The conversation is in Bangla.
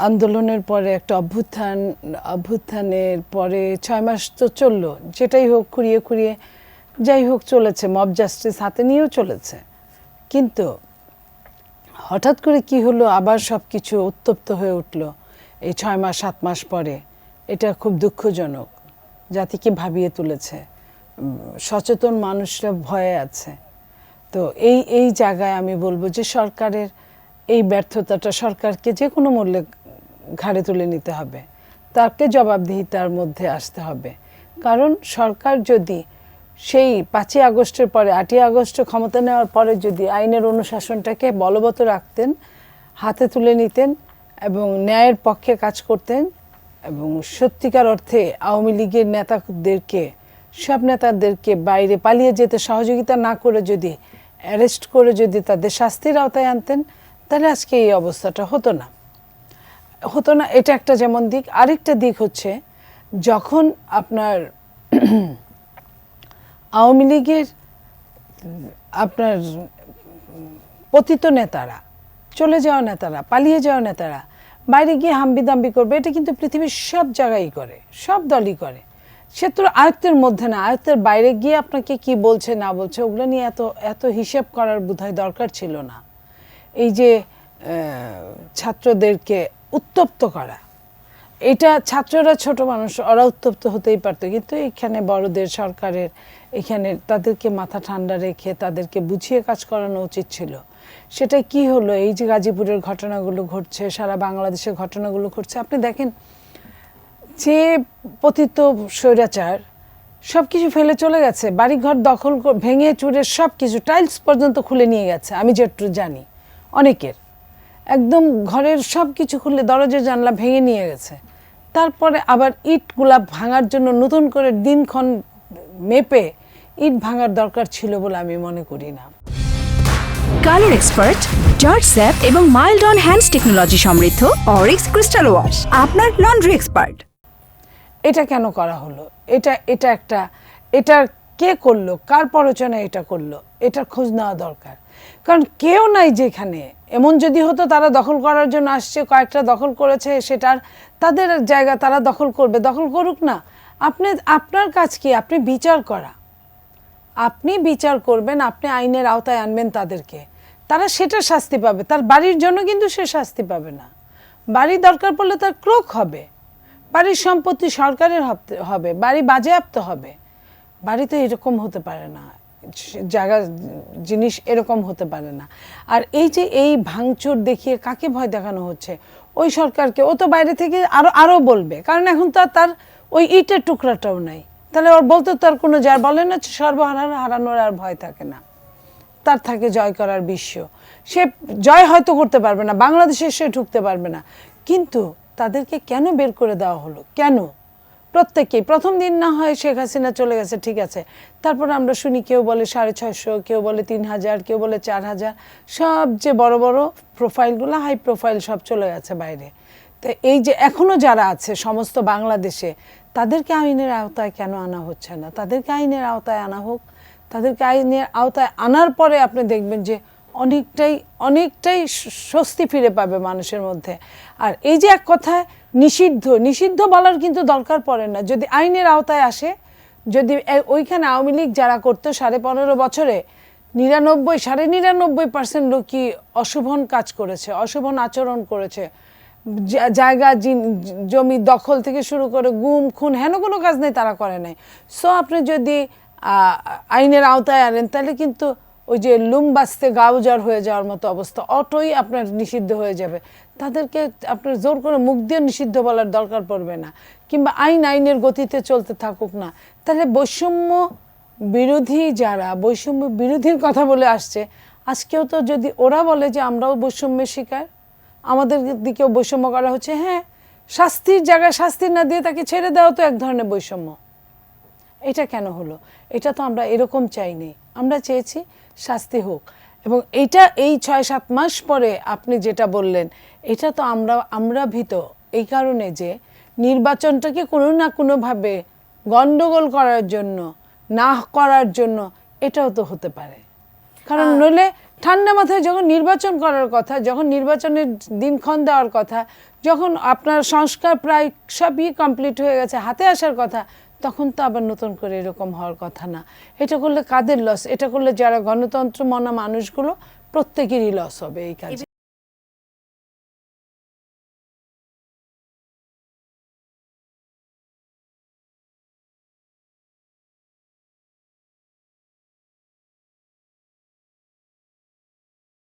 আন্দোলনের পরে একটা অভ্যুত্থানের পরে 6 মাস তো চললো, যেটাই হোক খুঁড়িয়ে খুঁড়িয়ে যাই হোক চলেছে, মব জাস্টিস হাতে নিয়েও চলেছে। কিন্তু হঠাৎ করে কি হলো, আবার সব কিছু উত্তপ্ত হয়ে উঠলো এই 6 মাস 7 মাস পরে। এটা খুব দুঃখজনক, জাতিকে ভাবিয়ে তুলেছে, সচেতন মানুষরা ভয়ে আছে। তো এই জায়গায় আমি বলবো যে সরকারের এই ব্যর্থতাটা সরকারকে যে কোনো মূল্যে ঘাড়ে তুলে নিতে হবে, তাকে জবাবদিহিতার মধ্যে আসতে হবে। কারণ সরকার যদি সেই 5ই আগস্টের পরে 8ই আগস্ট ক্ষমতা নেওয়ার পরে যদি আইনের অনুশাসনটাকে বলবৎ রাখতেন, হাতে তুলে নিতেন এবং ন্যায়ের পক্ষে কাজ করতেন এবং সত্যিকার অর্থে আওয়ামী লীগের নেতাদেরকে, সব নেতাদেরকে বাইরে পালিয়ে যেতে সহযোগিতা না করে যদি অ্যারেস্ট করে যদি তাদের শাস্তির আওতায় আনতেন, তাহলে আজকে এই অবস্থাটা হতো না। এটা একটা যেমন দিক। আরেকটা দিক হচ্ছে, যখন আপনার আওয়ামী লীগের আপনার পতিত নেতারা, চলে যাওয়া নেতারা, পালিয়ে যাওয়া নেতারা বাইরে গিয়ে হাম্বিদাম্বি করবে, এটা কিন্তু পৃথিবীর সব জায়গায় করে, সব দলই করে। সে তো আয়ত্তের মধ্যে না, আয়ত্তের বাইরে গিয়ে আপনাকে কি বলছে না বলছে ওগুলো নিয়ে এত হিসেব করার বোধহয় দরকার ছিল না। এই যে ছাত্রদেরকে উত্তপ্ত করা, এটা ছাত্ররা ছোট মানুষ, ওরা উত্তপ্ত হতেই পারতো, কিন্তু এখানে বড়দের, সরকারের এখানে তাদেরকে মাথা ঠান্ডা রেখে তাদেরকে বুঝিয়ে কাজ করানো উচিত ছিল। সেটা কি হলো, এই যে গাজীপুরের ঘটনাগুলো ঘটছে, সারা বাংলাদেশের ঘটনাগুলো ঘটছে, আপনি দেখেন যে পতিত স্বৈরাচার সব কিছু ফেলে চলে গেছে, বাড়িঘর দখল ভেঙে চুরে সব কিছু, টাইলস পর্যন্ত খুলে নিয়ে গেছে। আমি যেটুকু জানি অনেকের একদম ঘরের সব কিছু খুলে দরজা জানলা ভেঙে নিয়ে গেছে। তারপরে আবার ইটগুলা ভাঙার জন্য নতুন করে দিনক্ষণ মেপে ইট ভাঙার দরকার ছিল বলে আমি মনে করি না। কালার এক্সপার্ট, জর্জ স্যাপ এবং মাইল্ড অন হ্যান্ডস টেকনোলজি সমৃদ্ধ অরিক্স ক্রিস্টাল ওয়াশ আপনার লন্ড্রি এক্সপার্ট। এটা কেন করা হলো? এটা কে করলো, কার প্ররোচনায় এটা করলো, এটার খোঁজ নেওয়া দরকার। কারণ কেউ নাই যেখানে, এমন যদি হতো তারা দখল করার জন্য আসছে, কয়েকটা দখল করেছে, সেটার তাদের জায়গা তারা দখল করবে, দখল করুক না। আপনার কাজ কি? আপনি বিচার করা, আপনি বিচার করবেন, আপনি আইনের আওতায় আনবেন তাদেরকে, তারা সেটা শাস্তি পাবে। তার বাড়ির জন্য কিন্তু সে শাস্তি পাবে না, বাড়ি দরকার পড়লে তার ক্রোক হবে, বাড়ির সম্পত্তি সরকারের হবে, বাড়ি বাজেয়াপ্ত হবে। বাড়িতে এরকম হতে পারে না, জায়গা জিনিস এরকম হতে পারে না। আর এই ভাঙচুর দেখিয়ে কাকে ভয় দেখানো হচ্ছে? ওই সরকারকে। ও তো বাইরে থেকে আরো বলবে, কারণ এখন তো তার ওই ইটের টুকরাটাও নাই, তাহলে ওর বলতে তো আর কোনো যার বলে না হারানোর আর ভয় থাকে না, তার থাকে জয় করার বিশ্ব। সে জয় হয়তো করতে পারবে না, বাংলাদেশে সে ঢুকতে পারবে না, কিন্তু তাদেরকে কেন বের করে দেওয়া হলো? কেন? প্রত্যেকেই প্রথম দিন না হয় শেখ হাসিনা চলে গেছে, ঠিক আছে, তারপর আমরা শুনি কেউ বলে 650, কেউ বলে 3000, কেউ বলে 4000, সব যে বড় বড় প্রোফাইলগুলো, হাই প্রোফাইল, সব চলে গেছে বাইরে। তো এই যে এখনো যারা আছে সমস্ত বাংলাদেশে, তাদেরকে আইনের আওতায় কেন আনা হচ্ছে না? তাদেরকে আইনের আওতায় আনা হোক। তাদেরকে আইনের আওতায় আনার পরে আপনি দেখবেন যে অনেকটাই স্বস্তি ফিরে পাবে মানুষের মধ্যে। আর এই যে এক কথায় নিষিদ্ধ বলার কিন্তু দরকার পড়ে না, যদি আইনের আওতায় আসে। যদি ওইখানে আওয়ামী লীগ যারা করতো 15.5 বছরে 99.99% লোকই অশোভন কাজ করেছে, অশোভন আচরণ করেছে, জায়গা জমি দখল থেকে শুরু করে গুম খুন হেন কোনো কাজ নেই তারা করে নাই। সো আপনি যদি আইনের আওতায় আনেন, তাহলে কিন্তু ওই যে লুম বাঁচতে গাও জ্বর হয়ে যাওয়ার মতো অবস্থা, অটোই আপনার নিষিদ্ধ হয়ে যাবে। তাদেরকে আপনার জোর করে মুখ দিয়ে নিষিদ্ধ বলার দরকার পড়বে না, কিংবা আইনের গতিতে চলতে থাকুক না। তাহলে বৈষম্য বিরোধীর কথা বলে আসছে, আজকেও তো যদি ওরা বলে যে আমরাও বৈষম্যের শিকার, আমাদের দিকেও বৈষম্য করা হচ্ছে, হ্যাঁ, শাস্তির জায়গায় শাস্তি না দিয়ে তাকে ছেড়ে দেওয়া তো এক ধরনের বৈষম্য। এটা কেন হলো? এটা তো আমরা এরকম চাইনি, আমরা চেয়েছি শাস্তি হোক। এবং এই 6-7 মাস পরে আপনি যেটা বললেন, এটা তো আমরা ভীত এই কারণে যে নির্বাচনটাকে কোনো না কোনোভাবে গন্ডগোল করার জন্য, না করার জন্য, এটাও তো হতে পারে। কারণ নইলে ঠান্ডা মাথায় যখন নির্বাচন করার কথা, যখন নির্বাচনের দিনক্ষণ দেওয়ার কথা, যখন আপনার সংস্কার প্রায় সবই কমপ্লিট হয়ে গেছে, হাতে আসার কথা, তখন তো আবার নতুন করে এরকম হওয়ার কথা না। এটা করলে কাদের লস? এটা করলে যারা গণতন্ত্র মনা মানুষগুলো প্রত্যেকেরই লস হবে এই কাজে।